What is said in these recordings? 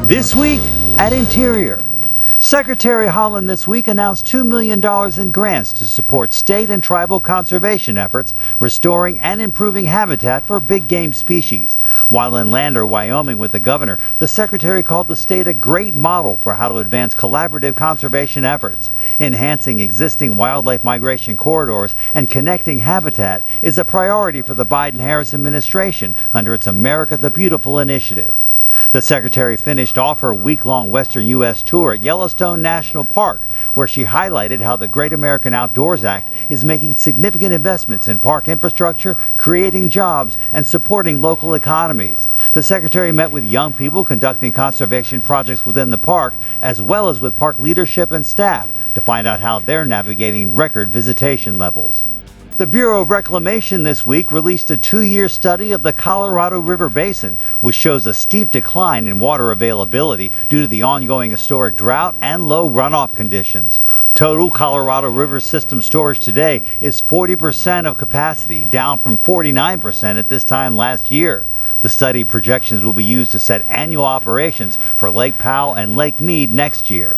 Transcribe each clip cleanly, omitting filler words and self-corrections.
This week at Interior. Secretary Haaland this week announced $2 million in grants to support state and tribal conservation efforts, restoring and improving habitat for big game species. While in Lander, Wyoming with the governor, the secretary called the state a great model for how to advance collaborative conservation efforts. Enhancing existing wildlife migration corridors and connecting habitat is a priority for the Biden-Harris administration under its America the Beautiful initiative. The secretary finished off her week-long Western U.S. tour at Yellowstone National Park, where she highlighted how the Great American Outdoors Act is making significant investments in park infrastructure, creating jobs, and supporting local economies. The secretary met with young people conducting conservation projects within the park, as well as with park leadership and staff, to find out how they're navigating record visitation levels. The Bureau of Reclamation this week released a 2-year study of the Colorado River Basin, which shows a steep decline in water availability due to the ongoing historic drought and low runoff conditions. Total Colorado River system storage today is 40% of capacity, down from 49% at this time last year. The study projections will be used to set annual operations for Lake Powell and Lake Mead next year.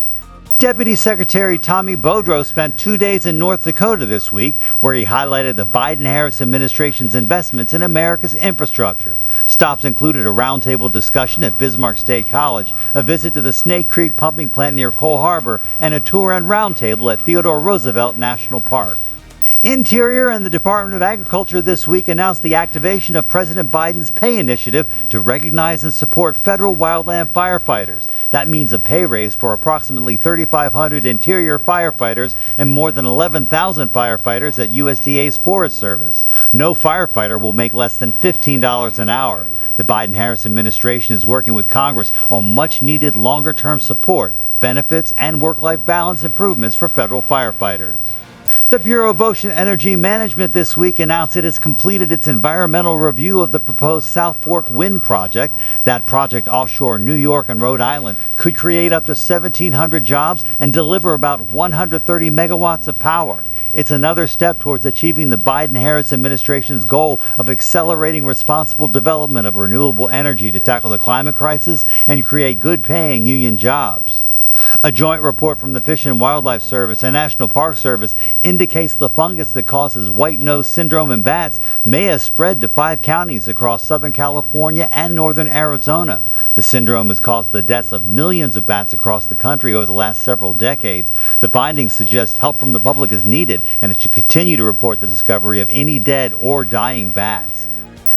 Deputy Secretary Tommy Beaudreau spent 2 days in North Dakota this week, where he highlighted the Biden-Harris administration's investments in America's infrastructure. Stops included a roundtable discussion at Bismarck State College, a visit to the Snake Creek pumping plant near Cole Harbor, and a tour and roundtable at Theodore Roosevelt National Park. Interior and the Department of Agriculture this week announced the activation of President Biden's pay initiative to recognize and support federal wildland firefighters. That means a pay raise for approximately 3,500 Interior firefighters and more than 11,000 firefighters at USDA's Forest Service. No firefighter will make less than $15 an hour. The Biden-Harris administration is working with Congress on much-needed longer-term support, benefits, and work-life balance improvements for federal firefighters. The Bureau of Ocean Energy Management this week announced it has completed its environmental review of the proposed South Fork Wind Project. That project offshore New York and Rhode Island could create up to 1,700 jobs and deliver about 130 megawatts of power. It's another step towards achieving the Biden-Harris administration's goal of accelerating responsible development of renewable energy to tackle the climate crisis and create good-paying union jobs. A joint report from the Fish and Wildlife Service and National Park Service indicates the fungus that causes white nose syndrome in bats may have spread to 5 counties across Southern California and northern Arizona. The syndrome has caused the deaths of millions of bats across the country over the last several decades. The findings suggest help from the public is needed, and it should continue to report the discovery of any dead or dying bats.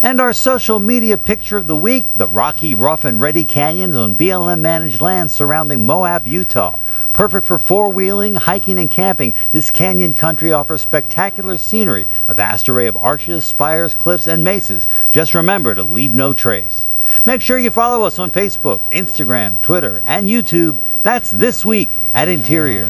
And our social media picture of the week, the rocky, rough, and ready canyons on BLM-managed land surrounding Moab, Utah. Perfect for four-wheeling, hiking, and camping, this canyon country offers spectacular scenery, a vast array of arches, spires, cliffs, and mesas. Just remember to leave no trace. Make sure you follow us on Facebook, Instagram, Twitter, and YouTube. That's This Week at Interior.